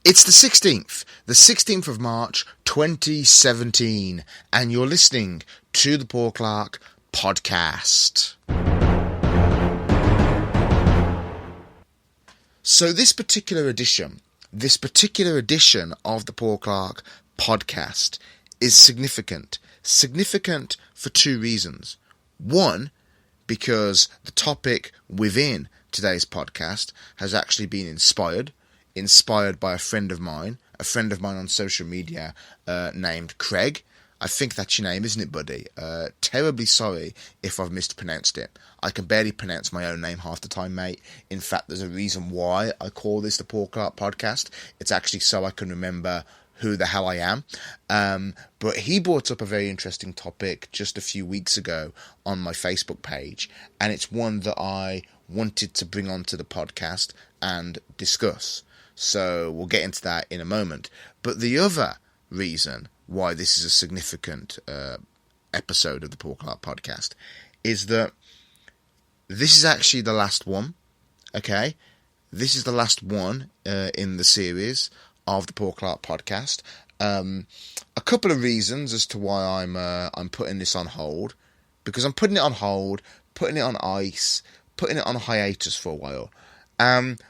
It's the 16th of March 2017, and you're listening to the Paul Clark podcast. So this particular edition of the Paul Clark podcast is significant. Significant for two reasons. One, because the topic within today's podcast has actually been inspired by a friend of mine on social media named Craig. I think that's your name, isn't it, buddy? Terribly sorry if I've mispronounced it. I can barely pronounce my own name half the time, mate. In fact, there's a reason why I call this the Paul Clark podcast. It's actually so I can remember who the hell I am. But he brought up a very interesting topic just a few weeks ago on my Facebook page, and it's one that I wanted to bring onto the podcast and discuss. So we'll get into that in a moment. But the other reason why this is a significant episode of the Paul Clark podcast is that this is actually the last one, okay? This is the last one in the series of the Paul Clark podcast. A couple of reasons as to why I'm putting this on hold. Because I'm putting it on hold, putting it on ice, putting it on hiatus for a while.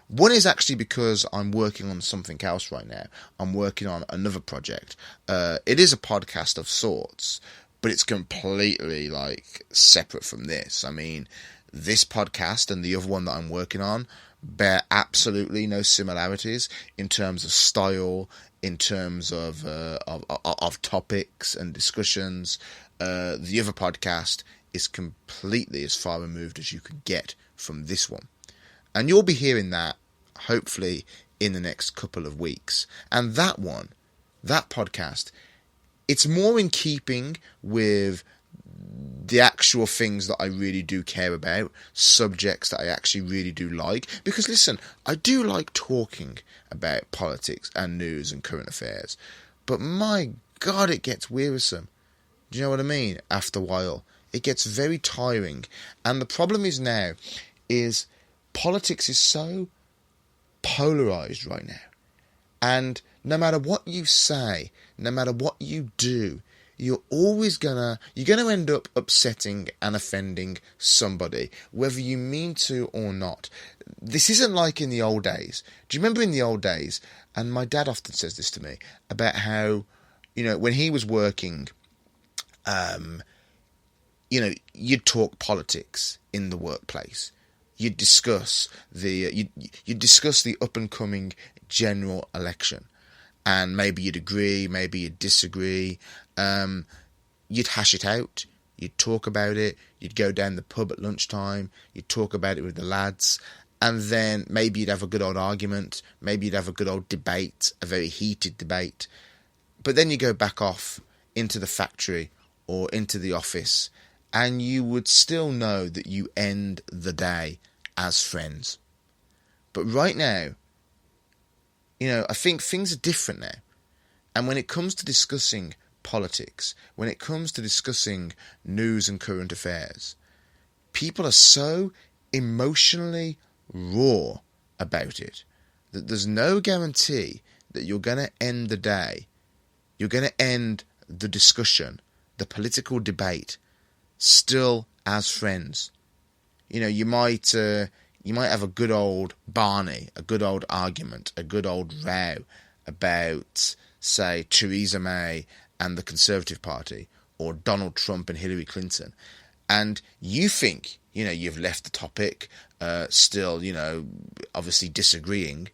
One is actually because I'm working on something else right now. I'm working on another project. It is a podcast of sorts, but it's completely separate from this. I mean, this podcast and the other one that I'm working on bear absolutely no similarities in terms of style, in terms of topics and discussions. The other podcast is completely as far removed as you could get from this one. And you'll be hearing that, hopefully, in the next couple of weeks. And that podcast, it's more in keeping with the actual things that I really do care about, subjects that I actually really do like. Because, listen, I do like talking about politics and news and current affairs. But my God, it gets wearisome. Do you know what I mean? After a while. It gets very tiring. And the problem is now, politics is so polarised right now. And no matter what you say, no matter what you do, you're gonna end up upsetting and offending somebody, whether you mean to or not. This isn't like in the old days. Do you remember in the old days, and my dad often says this to me, about how, when he was working, you'd talk politics in the workplace. You'd discuss the up and coming general election, and maybe you'd agree, maybe you'd disagree. You'd hash it out. You'd talk about it. You'd go down the pub at lunchtime. You'd talk about it with the lads, and then maybe you'd have a good old argument. Maybe you'd have a good old debate, a very heated debate. But then you go back off into the factory or into the office, and you would still know that you end the day as friends. But right now, I think things are different now. And when it comes to discussing politics, when it comes to discussing news and current affairs, people are so emotionally raw about it that there's no guarantee that you're going to end the day, you're going to end the discussion, the political debate, still as friends. You might have a good old Barney, a good old argument, a good old row about, say, Theresa May and the Conservative Party, or Donald Trump and Hillary Clinton, and you think, you've left the topic, still, obviously disagreeing,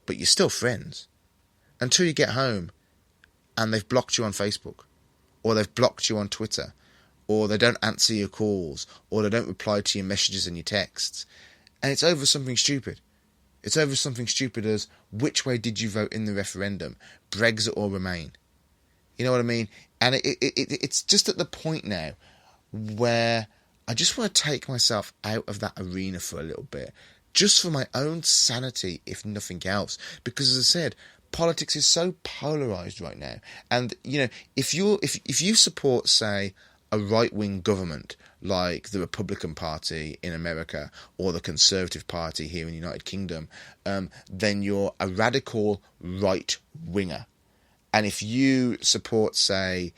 but you're still friends, until you get home and they've blocked you on Facebook, or they've blocked you on Twitter, or they don't answer your calls, or they don't reply to your messages and your texts. And it's over something stupid. It's over something stupid as, which way did you vote in the referendum? Brexit or Remain? You know what I mean? And it's just at the point now where I just want to take myself out of that arena for a little bit. Just for my own sanity, if nothing else. Because as I said, politics is so polarised right now. And, if you support, say, a right-wing government like the Republican Party in America or the Conservative Party here in the United Kingdom, then you're a radical right-winger. And if you support, say,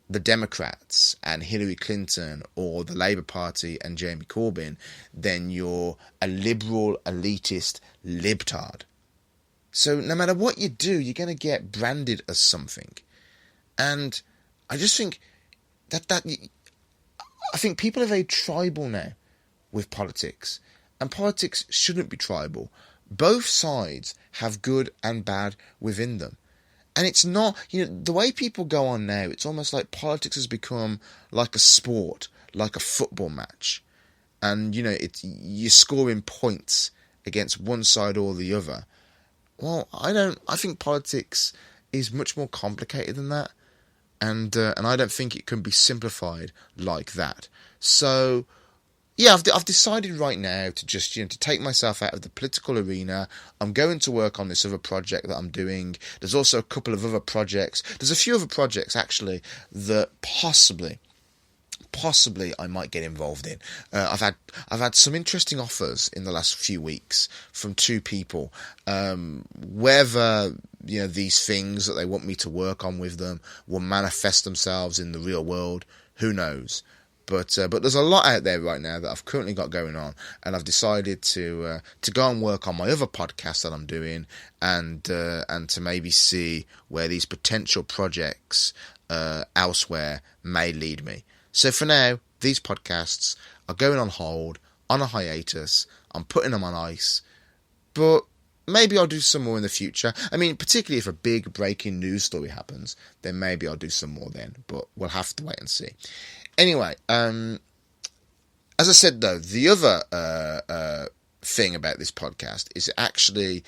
the Democrats and Hillary Clinton or the Labour Party and Jeremy Corbyn, then you're a liberal, elitist libtard. So no matter what you do, you're going to get branded as something. And I just think I think people are very tribal now with politics. And politics shouldn't be tribal. Both sides have good and bad within them. And it's not, the way people go on now, it's almost like politics has become like a sport, like a football match. And, you're scoring points against one side or the other. Well, I think politics is much more complicated than that. And I don't think it can be simplified like that. So, yeah, I've decided right now to just, to take myself out of the political arena. I'm going to work on this other project that I'm doing. There's also a couple of other projects. There's a few other projects, actually, that possibly I might get involved in. I've had some interesting offers in the last few weeks from two people. Whether these things that they want me to work on with them will manifest themselves in the real world, who knows? But there's a lot out there right now that I've currently got going on, and I've decided to go and work on my other podcast that I'm doing, and to maybe see where these potential projects elsewhere may lead me. So for now, these podcasts are going on hold, on a hiatus. I'm putting them on ice, but maybe I'll do some more in the future. I mean, particularly if a big breaking news story happens, then maybe I'll do some more then, but we'll have to wait and see. Anyway, as I said though, the other thing about this podcast is it actually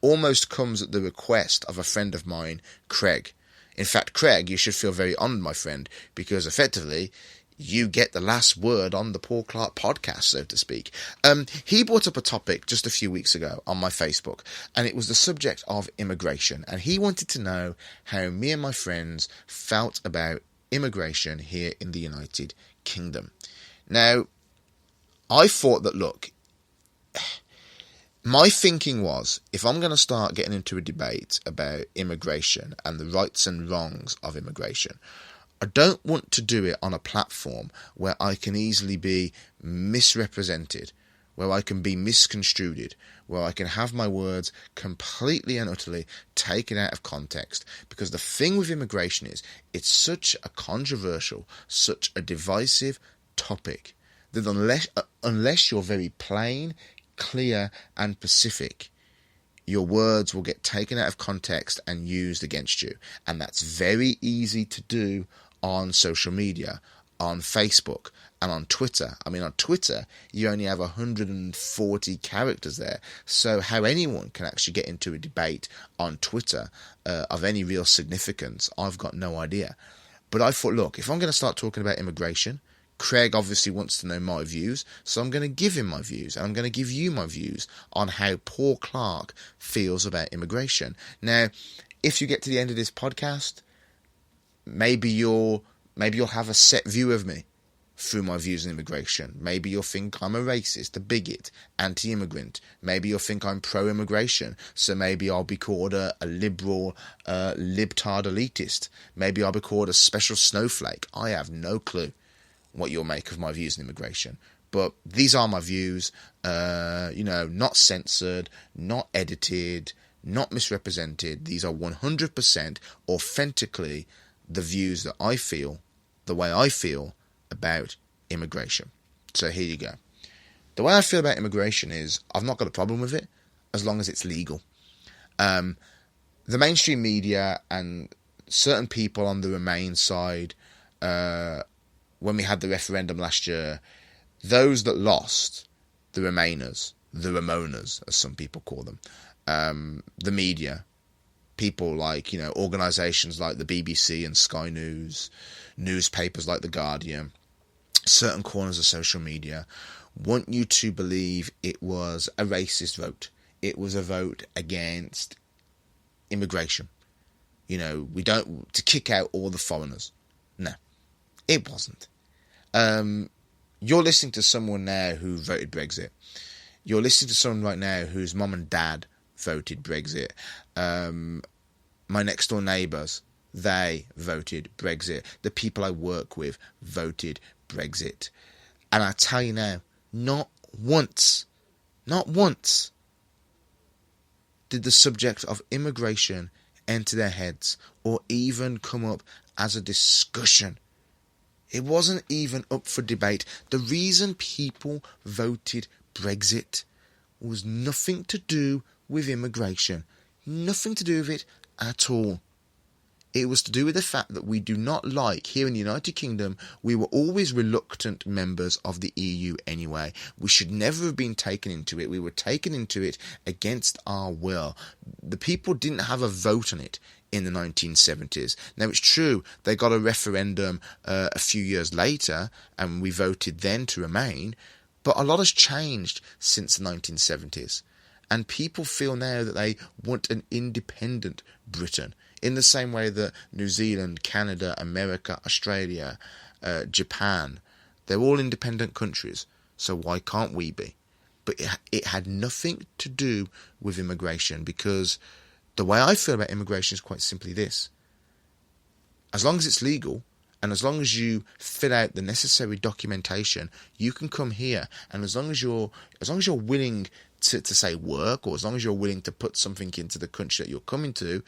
almost comes at the request of a friend of mine, Craig. In fact, Craig, you should feel very honoured, my friend, because effectively you get the last word on the Paul Clark podcast, so to speak. He brought up a topic just a few weeks ago on my Facebook, and it was the subject of immigration. And he wanted to know how me and my friends felt about immigration here in the United Kingdom. Now, I thought that, look, my thinking was, if I'm going to start getting into a debate about immigration and the rights and wrongs of immigration, I don't want to do it on a platform where I can easily be misrepresented, where I can be misconstrued, where I can have my words completely and utterly taken out of context. Because the thing with immigration is, it's such a controversial, such a divisive topic, that unless you're very plain, clear and specific, your words will get taken out of context and used against you. And that's very easy to do on social media, on Facebook and on Twitter. I mean, on Twitter, you only have 140 characters there. So how anyone can actually get into a debate on Twitter of any real significance, I've got no idea. But I thought, look, if I'm going to start talking about immigration, Craig obviously wants to know my views, so I'm going to give him my views, and I'm going to give you my views on how Paul Clark feels about immigration. Now, if you get to the end of this podcast, maybe you'll have a set view of me through my views on immigration. Maybe you'll think I'm a racist, a bigot, anti-immigrant. Maybe you'll think I'm pro-immigration, so maybe I'll be called a liberal, libtard elitist. Maybe I'll be called a special snowflake. I have no clue what you'll make of my views on immigration. But these are my views, not censored, not edited, not misrepresented. These are 100% authentically the views that I feel, the way I feel about immigration. So here you go. The way I feel about immigration is I've not got a problem with it as long as it's legal. The mainstream media and certain people on the Remain side, when we had the referendum last year, those that lost, the Remainers, the Ramonas, as some people call them, the media, people like, organisations like the BBC and Sky News, newspapers like The Guardian, certain corners of social media, want you to believe it was a racist vote. It was a vote against immigration. To kick out all the foreigners. No, it wasn't. You're listening to someone now who voted Brexit. You're listening to someone right now whose mum and dad voted Brexit. My next door neighbours, they voted Brexit. The people I work with voted Brexit. And I tell you now, not once did the subject of immigration enter their heads or even come up as a discussion. It wasn't even up for debate. The reason people voted Brexit was nothing to do with immigration. Nothing to do with it at all. It was to do with the fact that we do not like, here in the United Kingdom, we were always reluctant members of the EU anyway. We should never have been taken into it. We were taken into it against our will. The people didn't have a vote on it in the 1970s. Now, it's true, they got a referendum a few years later, and we voted then to remain, but a lot has changed since the 1970s. And people feel now that they want an independent Britain, in the same way that New Zealand, Canada, America, Australia, Japan, they're all independent countries. So why can't we be? But it had nothing to do with immigration, because the way I feel about immigration is quite simply this. As long as it's legal, and as long as you fill out the necessary documentation, you can come here. And as long as you're willing to say work, or as long as you're willing to put something into the country that you're coming to,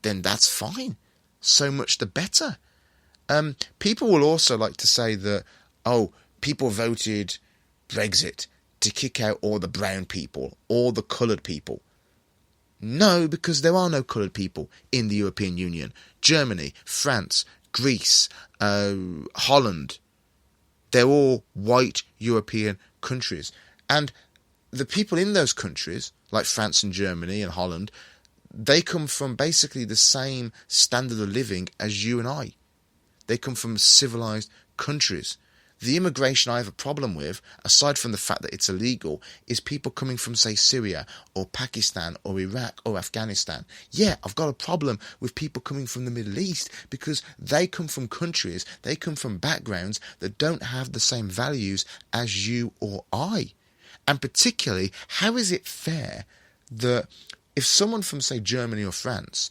then that's fine. So much the better. People will also like to say that, people voted Brexit to kick out all the brown people, all the coloured people. No, because there are no coloured people in the European Union. Germany, France, Greece, Holland, they're all white European countries. And the people in those countries, like France and Germany and Holland, they come from basically the same standard of living as you and I. They come from civilised countries. The immigration I have a problem with, aside from the fact that it's illegal, is people coming from, say, Syria or Pakistan or Iraq or Afghanistan. Yeah, I've got a problem with people coming from the Middle East, because they come from countries, they come from backgrounds that don't have the same values as you or I. And particularly, how is it fair that if someone from, say, Germany or France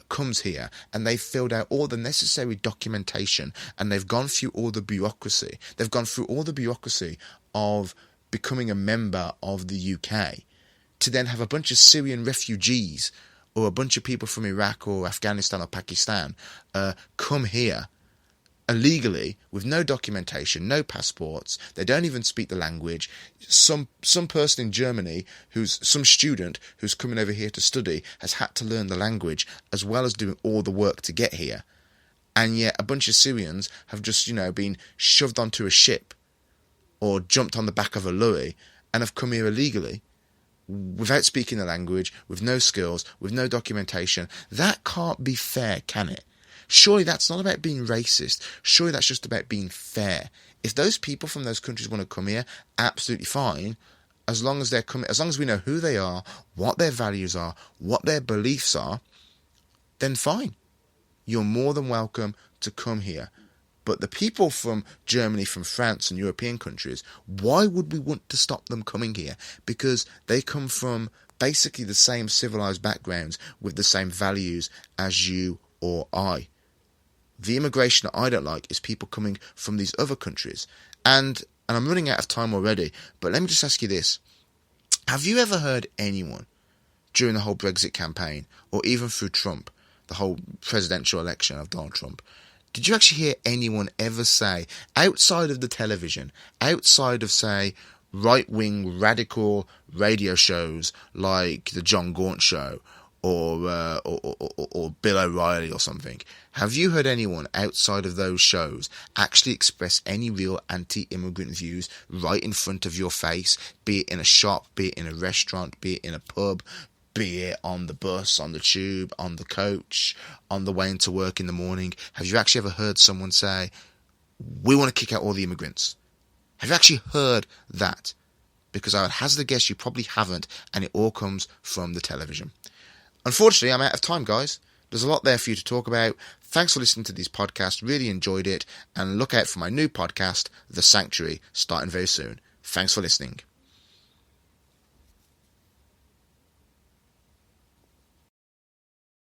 comes here and they've filled out all the necessary documentation and they've gone through all the bureaucracy, of becoming a member of the UK, to then have a bunch of Syrian refugees or a bunch of people from Iraq or Afghanistan or Pakistan come here illegally with no documentation, no passports, they don't even speak the language. Some person in Germany, some student who's coming over here to study, has had to learn the language as well as doing all the work to get here. And yet a bunch of Syrians have just, been shoved onto a ship or jumped on the back of a lorry and have come here illegally without speaking the language, with no skills, with no documentation. That can't be fair, can it? Surely that's not about being racist. Surely that's just about being fair. If those people from those countries want to come here, absolutely fine. As long as we know who they are, what their values are, what their beliefs are, then fine. You're more than welcome to come here. But the people from Germany, from France and European countries, why would we want to stop them coming here? Because they come from basically the same civilized backgrounds with the same values as you or I. The immigration that I don't like is people coming from these other countries. And I'm running out of time already, but let me just ask you this. Have you ever heard anyone during the whole Brexit campaign, or even through Trump, the whole presidential election of Donald Trump, did you actually hear anyone ever say, outside of the television, outside of, say, right-wing radical radio shows like the John Gaunt Show, or Bill O'Reilly or something, have you heard anyone outside of those shows actually express any real anti-immigrant views right in front of your face, be it in a shop, be it in a restaurant, be it in a pub, be it on the bus, on the tube, on the coach, on the way into work in the morning? Have you actually ever heard someone say, we want to kick out all the immigrants? Have you actually heard that? Because I would hazard a guess you probably haven't, and it all comes from the television. Unfortunately, I'm out of time, guys. There's a lot there for you to talk about. Thanks for listening to this podcast. Really enjoyed it. And look out for my new podcast, The Sanctuary, starting very soon. Thanks for listening.